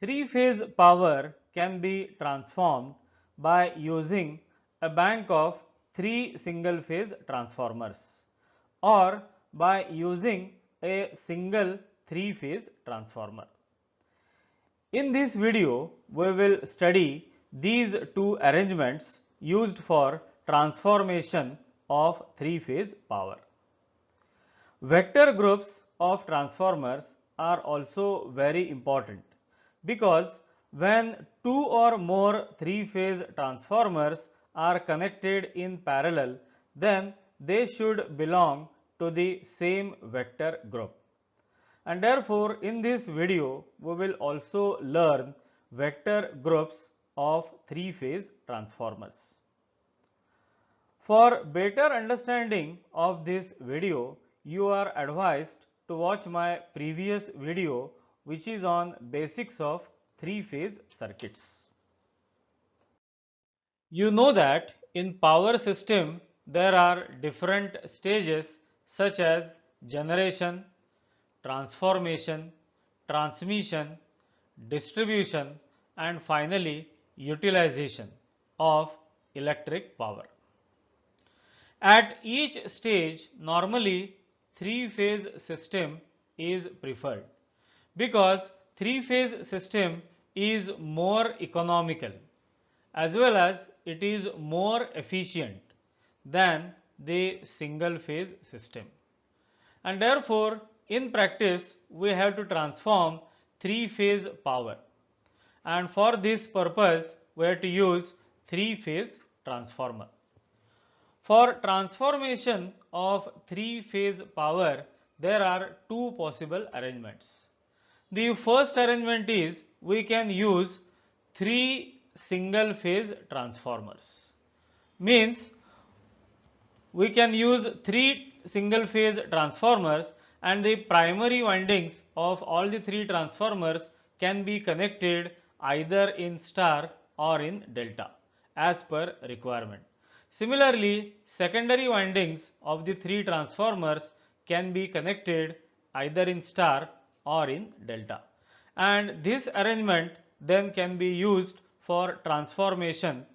Three-phase power can be transformed by using a bank of three single-phase transformers or by using a single three-phase transformer. In this video, we will study these two arrangements used for transformation of three-phase power. Vector groups of transformers are also very important because when two or more three-phase transformers are connected in parallel, then they should belong to the same vector group. And therefore, in this video, we will also learn vector groups of three-phase transformers. For better understanding of this video, you are advised to watch my previous video which is on basics of three-phase circuits. You know that in power system there are different stages such as generation, transformation, transmission, distribution and finally utilization of electric power. At each stage, normally three-phase system is preferred because three-phase system is more economical as well as it is more efficient than the single-phase system. And therefore, in practice, we have to transform three-phase power. And for this purpose, we have to use three-phase transformer. For transformation of three-phase power, there are two possible arrangements. The first arrangement is we can use three single-phase transformers. Means we can use three single-phase transformers and the primary windings of all the three transformers can be connected either in star or in delta as per requirement. Similarly, secondary windings of the three transformers can be connected either in star or in delta. And this arrangement then can be used for transformation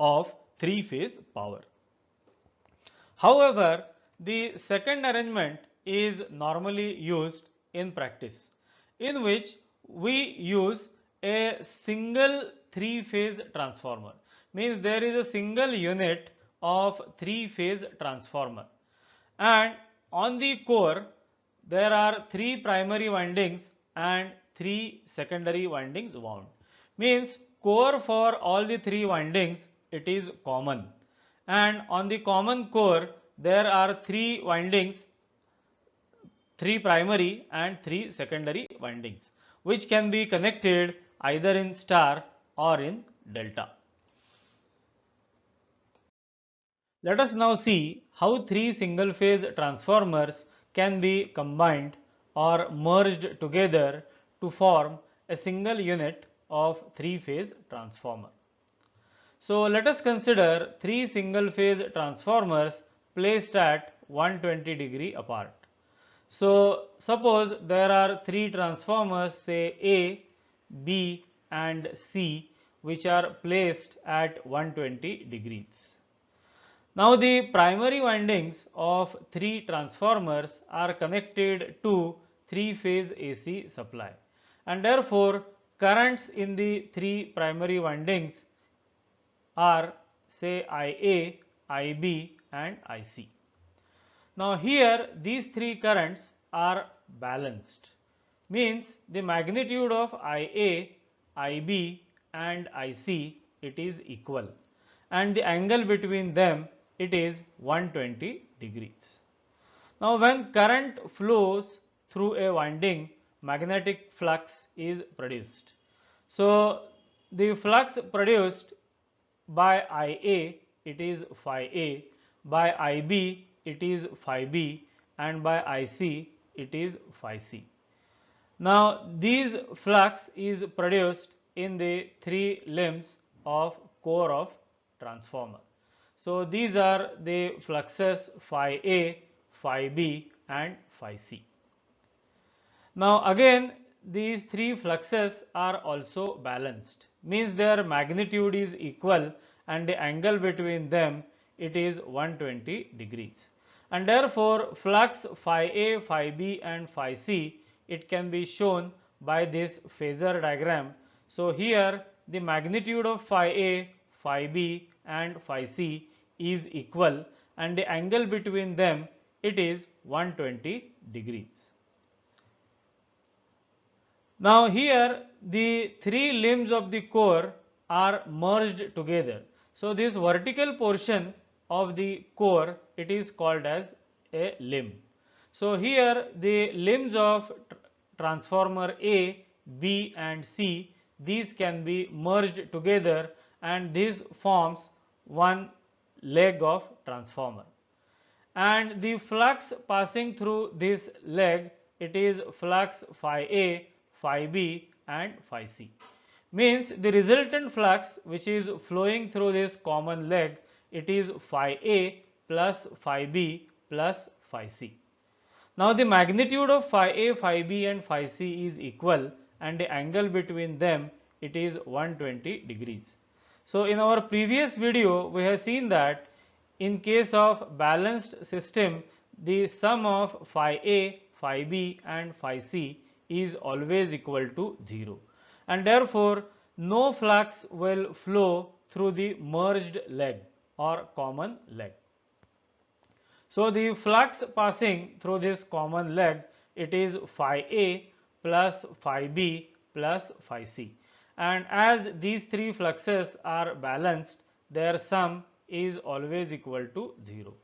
of three-phase power. However, the second arrangement is normally used in practice, in which we use a single three-phase transformer. Means there is a single unit of three-phase transformer and on the core there are three primary windings and three secondary windings wound. Means core for all the three windings it is common and on the common core there are three windings, three primary and three secondary windings which can be connected either in star or in delta. Let us now see how three single-phase transformers can be combined or merged together to form a single unit of three-phase transformer. So let us consider three single-phase transformers placed at 120 degree apart. So suppose there are three transformers, say A, B and C, which are placed at 120 degrees. Now the primary windings of three transformers are connected to three-phase AC supply and therefore currents in the three primary windings are say IA, IB and IC. Now here these three currents are balanced, means the magnitude of IA, IB and IC it is equal and the angle between them it is 120 degrees. Now when current flows through a winding, magnetic flux is produced. So the flux produced by IA it is phi A, by IB it is phi B and by IC it is phi C. Now these flux is produced in the three limbs of core of transformer. So these are the fluxes phi A, phi B and phi C. Now again these three fluxes are also balanced, means their magnitude is equal and the angle between them it is 120 degrees. And therefore flux phi A, phi B and phi C, it can be shown by this phasor diagram. So here the magnitude of phi A, phi B and phi C is equal and the angle between them it is 120 degrees. Now here the three limbs of the core are merged together. So this vertical portion of the core, it is called as a limb. So here the limbs of transformer A, B and C, these can be merged together and this forms one leg of transformer. And the flux passing through this leg, it is flux phi A, phi B and phi C. Means the resultant flux which is flowing through this common leg, it is phi A plus phi B plus phi C. Now the magnitude of phi A, phi B and phi C is equal and the angle between them it is 120 degrees. So in our previous video we have seen that in case of balanced system the sum of phi A, phi B and phi C is always equal to 0 and therefore no flux will flow through the merged leg or common leg. So the flux passing through this common leg, it is phi A plus phi B plus phi C. And as these three fluxes are balanced, their sum is always equal to 0.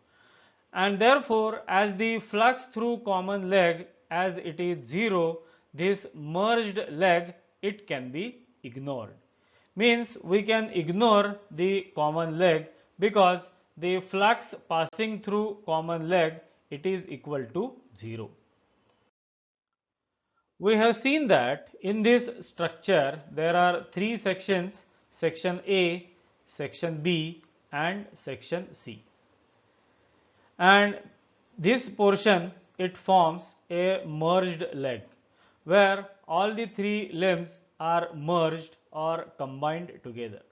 And therefore, as the flux through common leg, as it is 0, this merged leg, it can be ignored. Means we can ignore the common leg because the flux passing through common leg, it is equal to 0. We have seen that in this structure there are three sections, section A, section B and section C. And this portion, it forms a merged leg where all the three limbs are merged or combined together.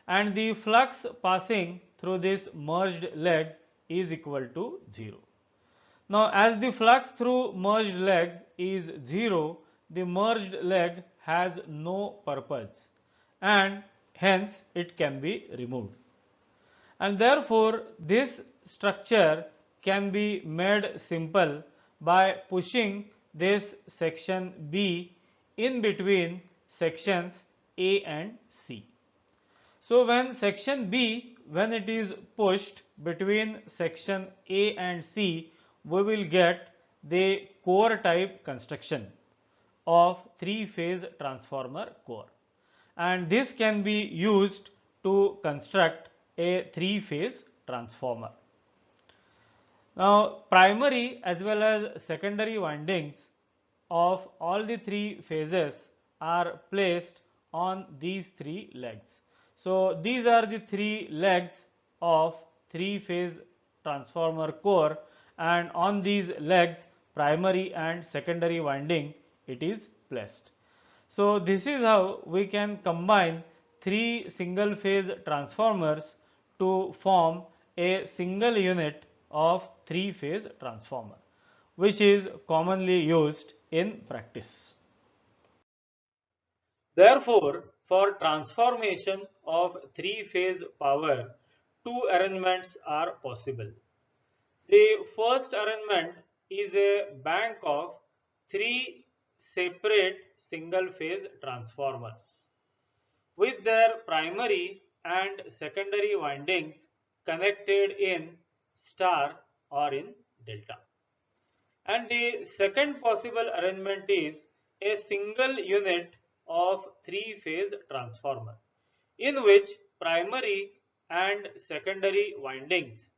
And the flux passing through this merged leg is equal to 0. Now as the flux through merged leg is 0, the merged leg has no purpose and hence it can be removed. And therefore this structure can be made simple by pushing this section B in between sections A and C. So when section B, when it is pushed between section A and C, we will get the core type construction of three-phase transformer core, and this can be used to construct a three-phase transformer. Now primary as well as secondary windings of all the three phases are placed on these three legs. So these are the three legs of three-phase transformer core, and on these legs primary and secondary winding it is placed. So this is how we can combine three single phase transformers to form a single unit of three phase transformer, which is commonly used in practice. Therefore, for transformation of three-phase power, two arrangements are possible. The first arrangement is a bank of three separate single-phase transformers with their primary and secondary windings connected in star or in delta. And the second possible arrangement is a single unit of three-phase transformer in which primary and secondary windings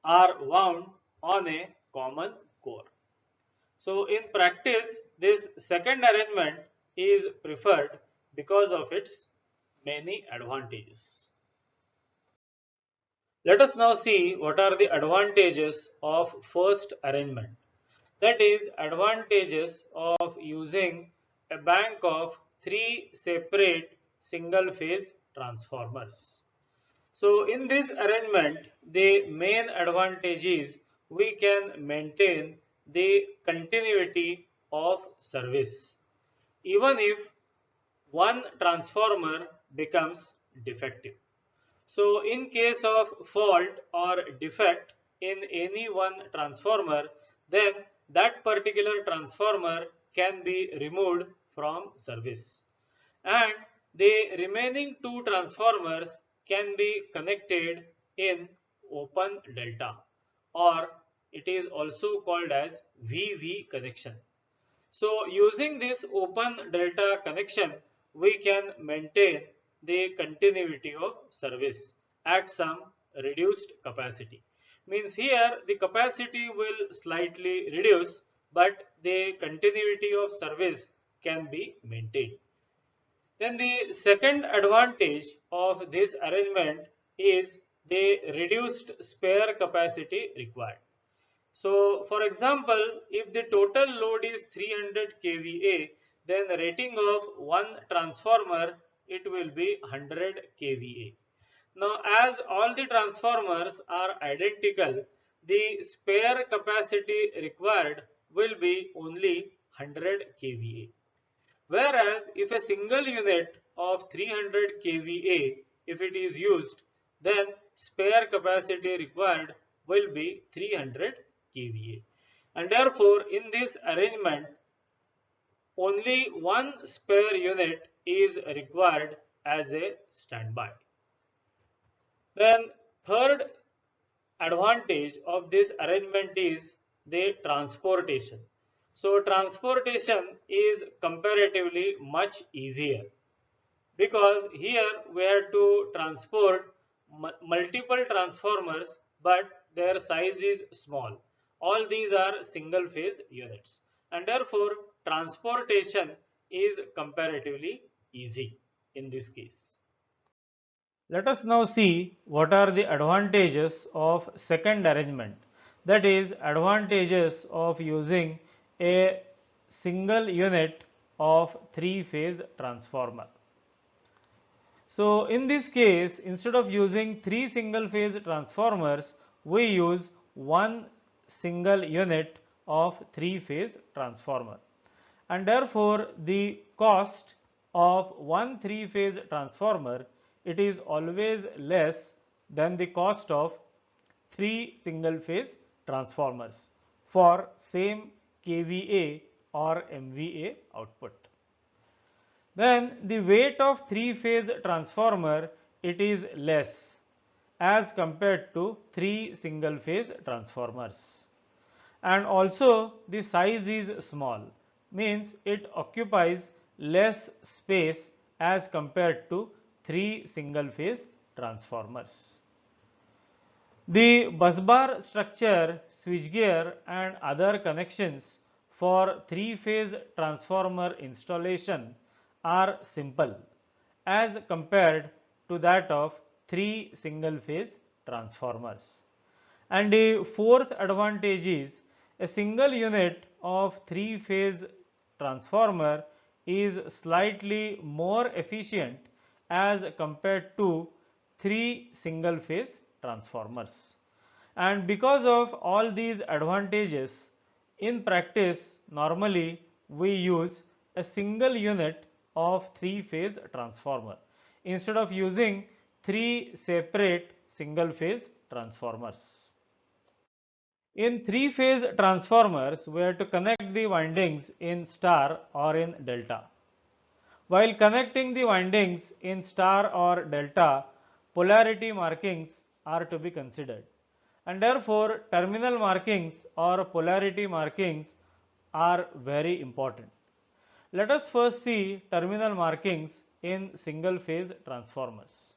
are wound on a common core. So in practice, this second arrangement is preferred because of its many advantages. Let us now see what are the advantages of first arrangement. That is advantages of using a bank of three separate single phase transformers. So in this arrangement, the main advantage is we can maintain the continuity of service even if one transformer becomes defective. So in case of fault or defect in any one transformer, then that particular transformer can be removed from service. And the remaining two transformers can be connected in open delta, or it is also called as VV connection. So using this open delta connection, we can maintain the continuity of service at some reduced capacity. Means here the capacity will slightly reduce, but the continuity of service can be maintained. Then the second advantage of this arrangement is the reduced spare capacity required. So for example, if the total load is 300 kVA, then the rating of one transformer, it will be 100 kVA. Now as all the transformers are identical, the spare capacity required will be only 100 kVA. Whereas if a single unit of 300 kVA, if it is used, then spare capacity required will be 300 kVA. And therefore, in this arrangement, only one spare unit is required as a standby. Then third advantage of this arrangement is the transportation. So transportation is comparatively much easier because here we have to transport multiple transformers, but their size is small. All these are single phase units, and therefore transportation is comparatively easy in this case. Let us now see what are the advantages of second arrangement, that is advantages of using a single unit of three phase transformer. So in this case, instead of using three single phase transformers, we use one single unit of three phase transformer, and therefore the cost of one three phase transformer, it is always less than the cost of three single phase transformers for same kVA or MVA output. Then the weight of three phase transformer, it is less as compared to three single phase transformers, and also the size is small, means it occupies less space as compared to three single phase transformers. The busbar structure, switchgear and other connections for three phase transformer installation are simple as compared to that of three single phase transformers. And the fourth advantage is a single unit of three phase transformer is slightly more efficient as compared to three single phase transformers. And because of all these advantages, in practice normally we use a single unit of three phase transformer instead of using three separate single phase transformers. In three phase transformers, we have to connect the windings in star or in delta. While connecting the windings in star or delta, polarity markings are to be considered, and therefore terminal markings or polarity markings are very important. Let us first see terminal markings in single phase transformers.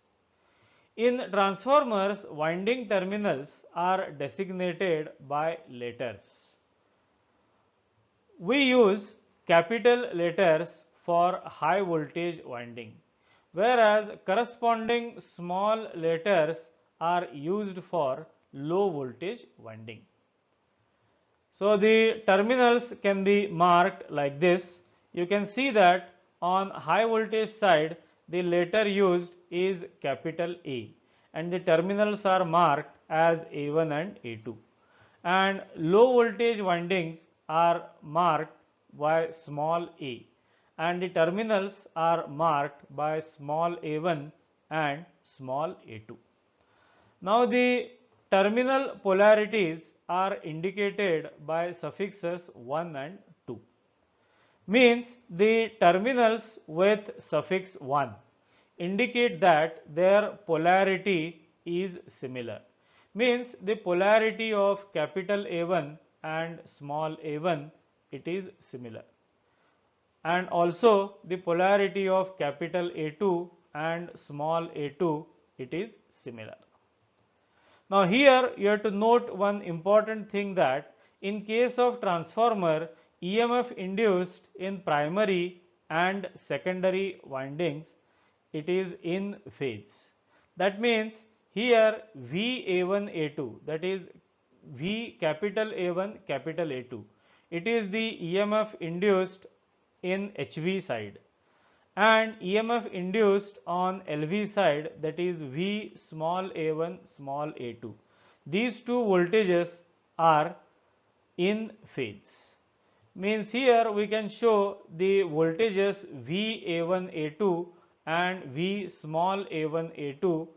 In transformers, winding terminals are designated by letters. We use capital letters for high voltage winding, whereas corresponding small letters are used for low voltage winding. So the terminals can be marked like this. You can see that on high voltage side the letter used is capital A and the terminals are marked as A1 and A2, and low voltage windings are marked by small a and the terminals are marked by small a1 and small a2. Now the terminal polarities are indicated by suffixes 1 and 2. Means the terminals with suffix 1 indicate that their polarity is similar. Means the polarity of capital A1 and small a1, it is similar, and also the polarity of capital A2 and small a2, it is similar. Now here you have to note one important thing, that in case of transformer, EMF induced in primary and secondary windings, it is in phase. That means here VA1A2, that is V capital A1 capital A2, it is the EMF induced in HV side, and EMF induced on LV side, that is V small a1 small a2. These two voltages are in phase. Means here we can show the voltages VA1 A2 and V small a1 A2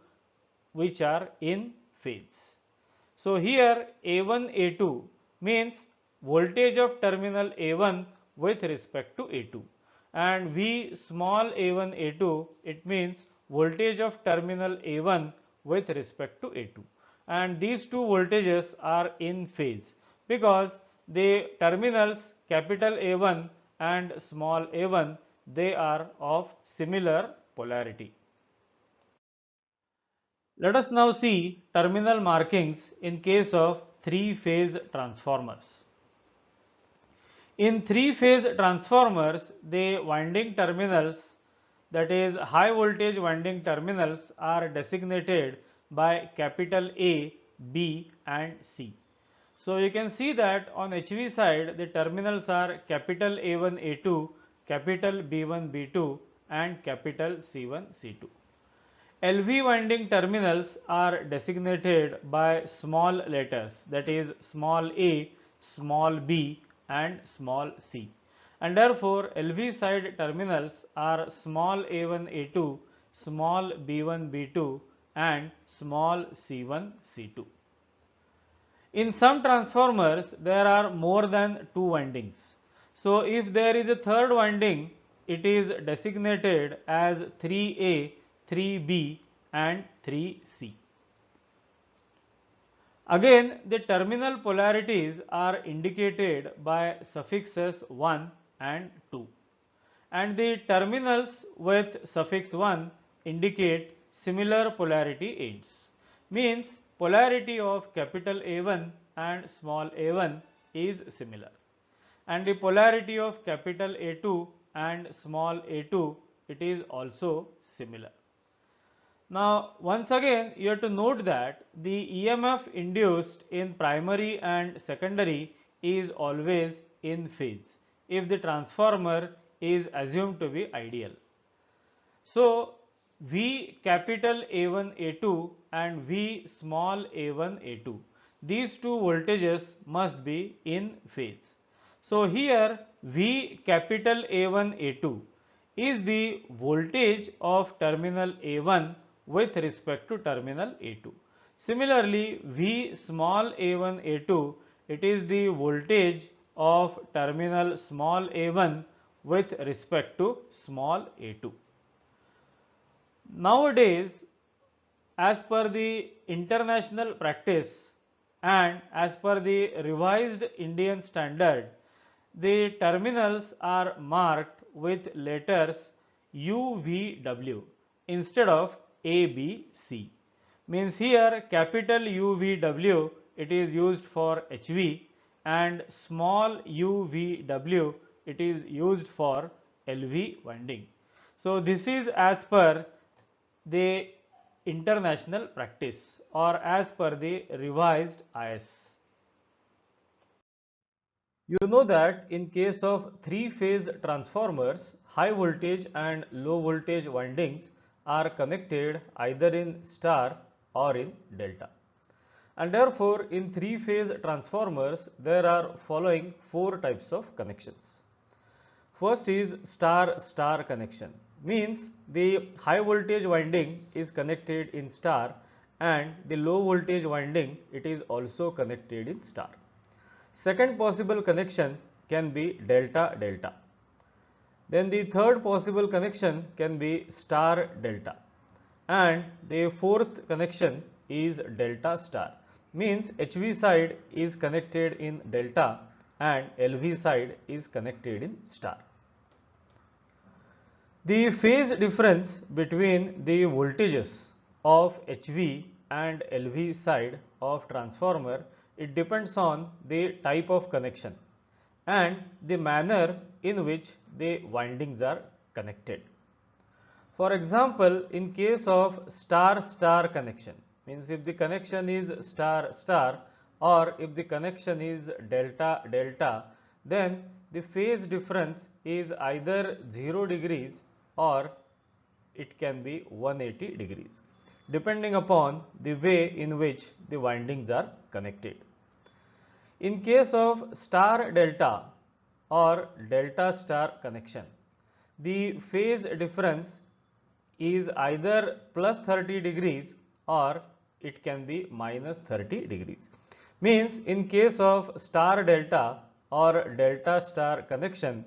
which are in phase. So here A1 A2 means voltage of terminal A1 with respect to A2, and V small a1 A2, it means voltage of terminal A1 with respect to A2, and these two voltages are in phase because the terminals capital A1 and small a1, they are of similar polarity. Let us now see terminal markings in case of three-phase transformers. In three-phase transformers, the winding terminals, that is high voltage winding terminals, are designated by capital A, B and C. So you can see that on HV side the terminals are capital A1, A2, capital B1, B2 and capital C1, C2. LV winding terminals are designated by small letters, that is small a, small b and small c, and therefore LV side terminals are small a1 a2, small b1 b2 and small c1 c2. In some transformers there are more than two windings. So if there is a third winding, it is designated as 3A, 3B and 3C. Again, the terminal polarities are indicated by suffixes 1 and 2, and the terminals with suffix 1 indicate similar polarity ends. Means polarity of capital A1 and small a1 is similar, and the polarity of capital A2 and small a2, it is also similar. Now once again you have to note that the EMF induced in primary and secondary is always in phase if the transformer is assumed to be ideal. So V capital A1 A2 and V small a1 A2, these two voltages must be in phase. So here V capital A1 A2 is the voltage of terminal A1 with respect to terminal A2. Similarly, V small a1 A2, it is the voltage of terminal small a1 with respect to small a2. Nowadays, as per the international practice and as per the revised Indian standard, the terminals are marked with letters UVW instead of ABC. Means here capital UVW, it is used for HV and small UVW, it is used for LV winding. So this is as per the international practice or as per the revised IS. You know that in case of three-phase transformers, high voltage and low voltage windings are connected either in star or in delta. And therefore, in three-phase transformers, there are following four types of connections. First is star-star connection, means the high voltage winding is connected in star and the low voltage winding it is also connected in star. Second possible connection can be delta-delta. Then the third possible connection can be star-delta. And the fourth connection is delta-star, means HV side is connected in delta and LV side is connected in star. The phase difference between the voltages of HV and LV side of transformer, it depends on the type of connection and the manner in which the windings are connected. For example, in case of star-star connection, means if the connection is star-star or if the connection is delta-delta, then the phase difference is either 0 degrees or it can be 180 degrees, depending upon the way in which the windings are connected. In case of star-delta or delta-star connection, the phase difference is either plus 30 degrees or it can be minus 30 degrees. Means in case of star-delta or delta-star connection,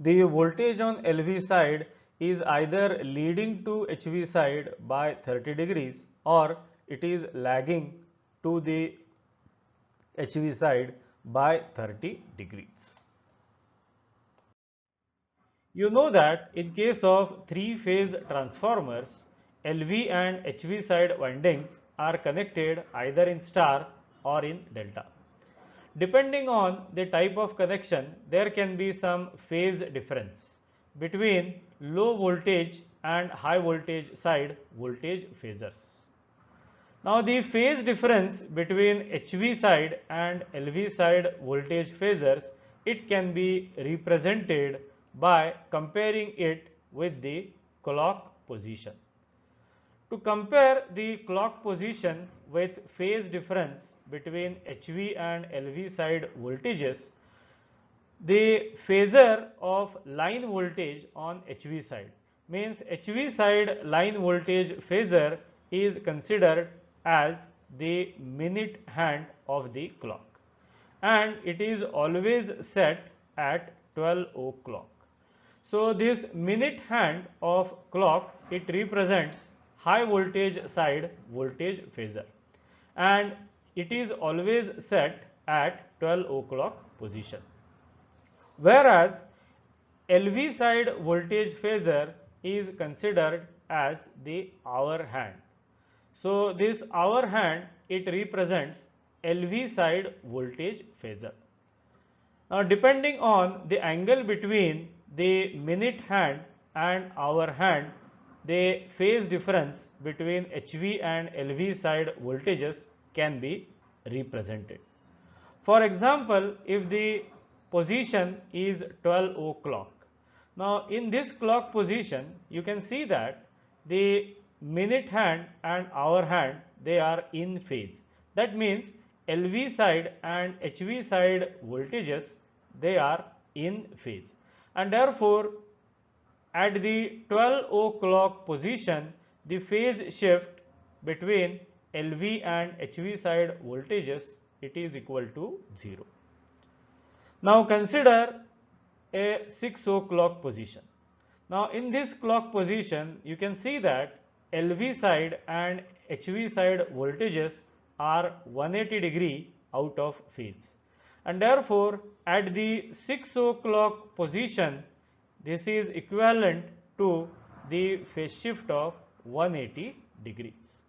the voltage on LV side is either leading to HV side by 30 degrees or it is lagging to the HV side by 30 degrees. You know that in case of three-phase transformers, LV and HV side windings are connected either in star or in delta. Depending on the type of connection, there can be some phase difference between low voltage and high voltage side voltage phasors. Now, the phase difference between HV side and LV side voltage phasors, it can be represented by comparing it with the clock position. To compare the clock position with phase difference between HV and LV side voltages, the phasor of line voltage on HV side, means HV side line voltage phasor is considered as the minute hand of the clock and it is always set at 12 o'clock. So, this minute hand of clock, it represents high voltage side voltage phasor and it is always set at 12 o'clock position. Whereas LV side voltage phasor is considered as the hour hand. So, this hour hand, it represents LV side voltage phasor. Now, depending on the angle between the minute hand and hour hand, the phase difference between HV and LV side voltages can be represented. For example, if the position is 12 o'clock. Now, in this clock position, you can see that the minute hand and hour hand, they are in phase. That means LV side and HV side voltages, they are in phase. And therefore, at the 12 o'clock position, the phase shift between LV and HV side voltages, it is equal to 0. Now consider a 6 o'clock position. Now in this clock position, you can see that LV side and HV side voltages are 180 degree out of phase. And therefore, at the 6 o'clock position, this is equivalent to the phase shift of 180 degrees.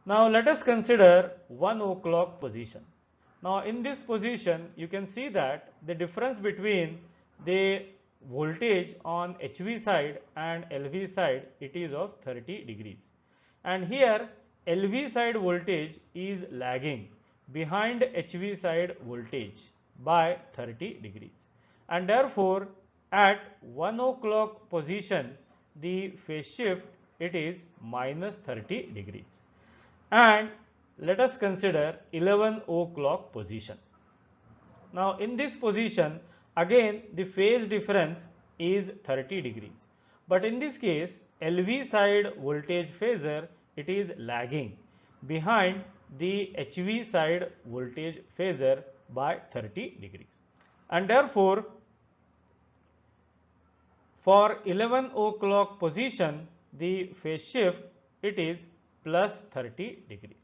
Now let us consider 1 o'clock position. Now in this position, you can see that the difference between the voltage on HV side and LV side, it is of 30 degrees. And here LV side voltage is lagging behind HV side voltage by 30 degrees, and therefore at 1 o'clock position the phase shift it is minus 30 degrees. And let us consider 11 o'clock position. Now in this position again the phase difference is 30 degrees, but in this case LV side voltage phasor it is lagging behind the HV side voltage phasor by 30 degrees, and therefore for 11 o'clock position the phase shift it is plus 30 degrees.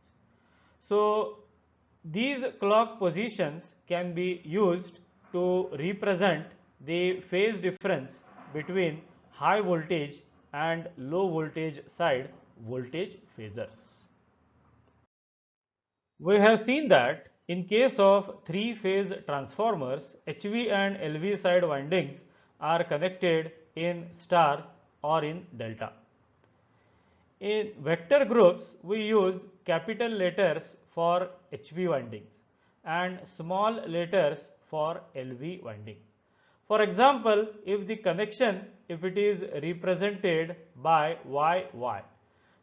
So these clock positions can be used to represent the phase difference between high voltage and low voltage side voltage phasors. We have seen that in case of three-phase transformers, HV and LV side windings are connected in star or in delta. In vector groups, we use capital letters for HV windings and small letters for LV winding. For example, if the connection, if it is represented by YY,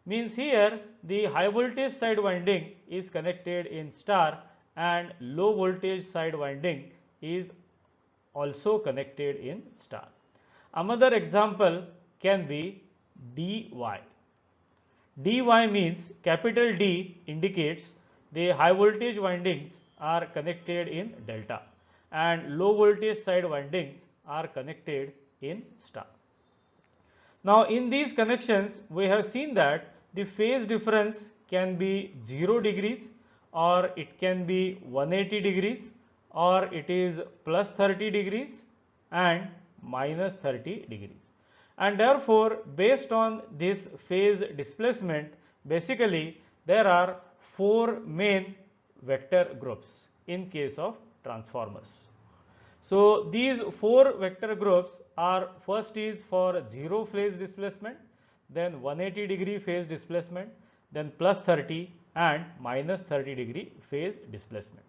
means here the high voltage side winding is connected in star and low voltage side winding is also connected in star. Another example can be DY. DY means capital D indicates the high voltage windings are connected in delta and low voltage side windings are connected in star. Now in these connections we have seen that the phase difference can be 0 degrees or it can be 180 degrees or it is plus 30 degrees and minus 30 degrees. And therefore based on this phase displacement basically there are 4 main vector groups in case of transformers. So these 4 vector groups are, first is for 0 phase displacement, then 180 degree phase displacement, then plus 30 and minus 30 degree phase displacement.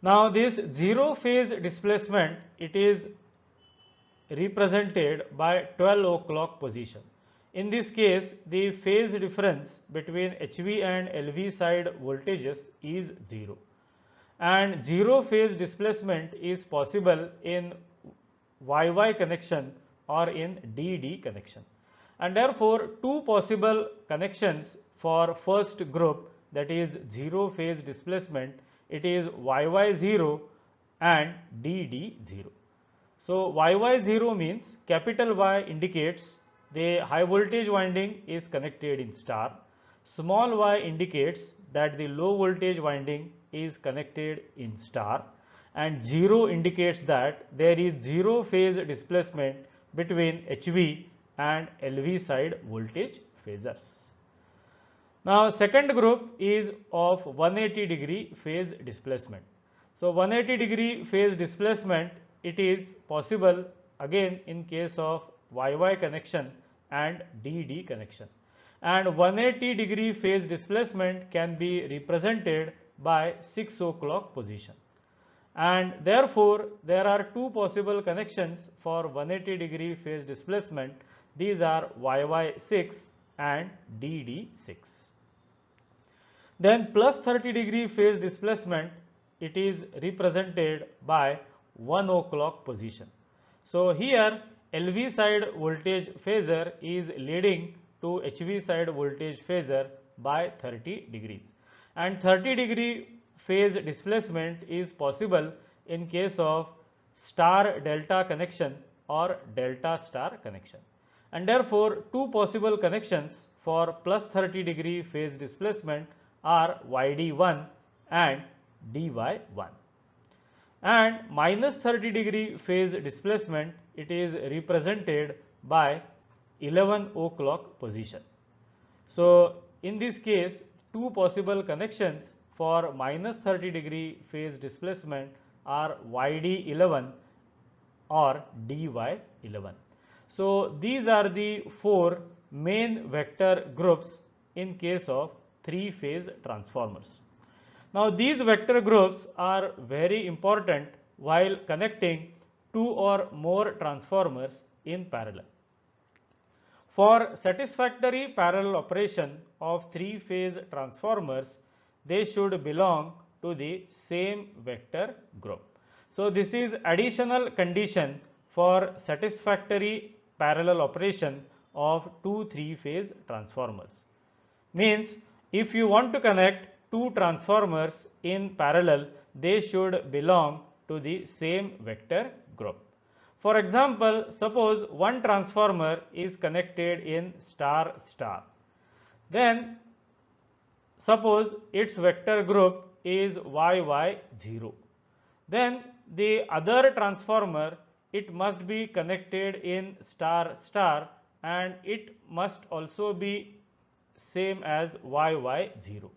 Now this 0 phase displacement it is represented by 12 o'clock position. In this case the phase difference between HV and LV side voltages is 0. And 0 phase displacement is possible in YY connection or in DD connection, and therefore two possible connections for first group, that is 0 phase displacement, it is YY0 and DD0. So YY0 means capital Y indicates the high voltage winding is connected in star, small y indicates that the low voltage winding is connected in star, and 0 indicates that there is 0 phase displacement between HV and LV side voltage phasors. Now second group is of 180 degree phase displacement. So 180 degree phase displacement it is possible again in case of YY connection and DD connection, and 180 degree phase displacement can be represented by 6 o'clock position, and therefore there are two possible connections for 180 degree phase displacement. These are YY6 and DD6. Then plus 30 degree phase displacement it is represented by 1 o'clock position. So here LV side voltage phasor is leading to HV side voltage phasor by 30 degrees, and 30 degree phase displacement is possible in case of star delta connection or delta star connection, and therefore two possible connections for plus 30 degree phase displacement are YD1 and DY1, and minus 30 degree phase displacement it is represented by 11 o'clock position. So in this case two possible connections for minus 30 degree phase displacement are YD11 or DY11. So these are the 4 main vector groups in case of 3 phase transformers. Now these vector groups are very important while connecting two or more transformers in parallel. For satisfactory parallel operation of three-phase transformers, they should belong to the same vector group. So this is additional condition for satisfactory parallel operation of two three-phase transformers. Means if you want to connect two transformers in parallel, they should belong to the same vector group. For example, suppose one transformer is connected in star star. Then suppose its vector group is YY0. Then the other transformer, it must be connected in star star and it must also be same as YY0.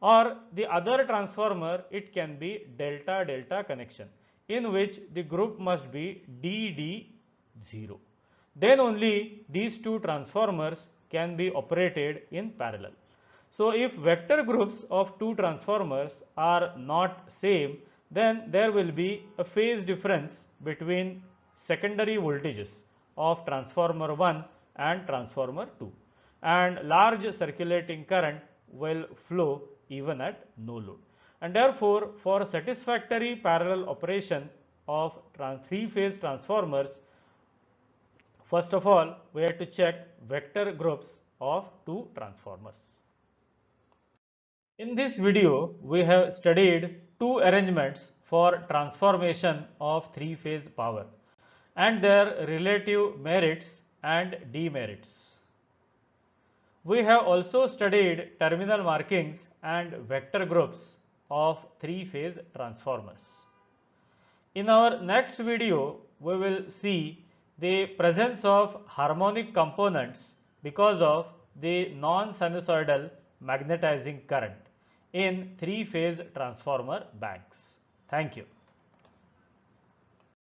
Or the other transformer, it can be delta delta connection in which the group must be DD0. Then only these two transformers can be operated in parallel. So if vector groups of two transformers are not same, then there will be a phase difference between secondary voltages of transformer 1 and transformer 2, and large circulating current will flow even at no load. And therefore, for satisfactory parallel operation of three-phase transformers, first of all, we have to check vector groups of two transformers. In this video, we have studied two arrangements for transformation of three-phase power and their relative merits and demerits. We have also studied terminal markings and vector groups of three-phase transformers. In our next video, we will see the presence of harmonic components because of the non-sinusoidal magnetizing current in three-phase transformer banks. Thank you.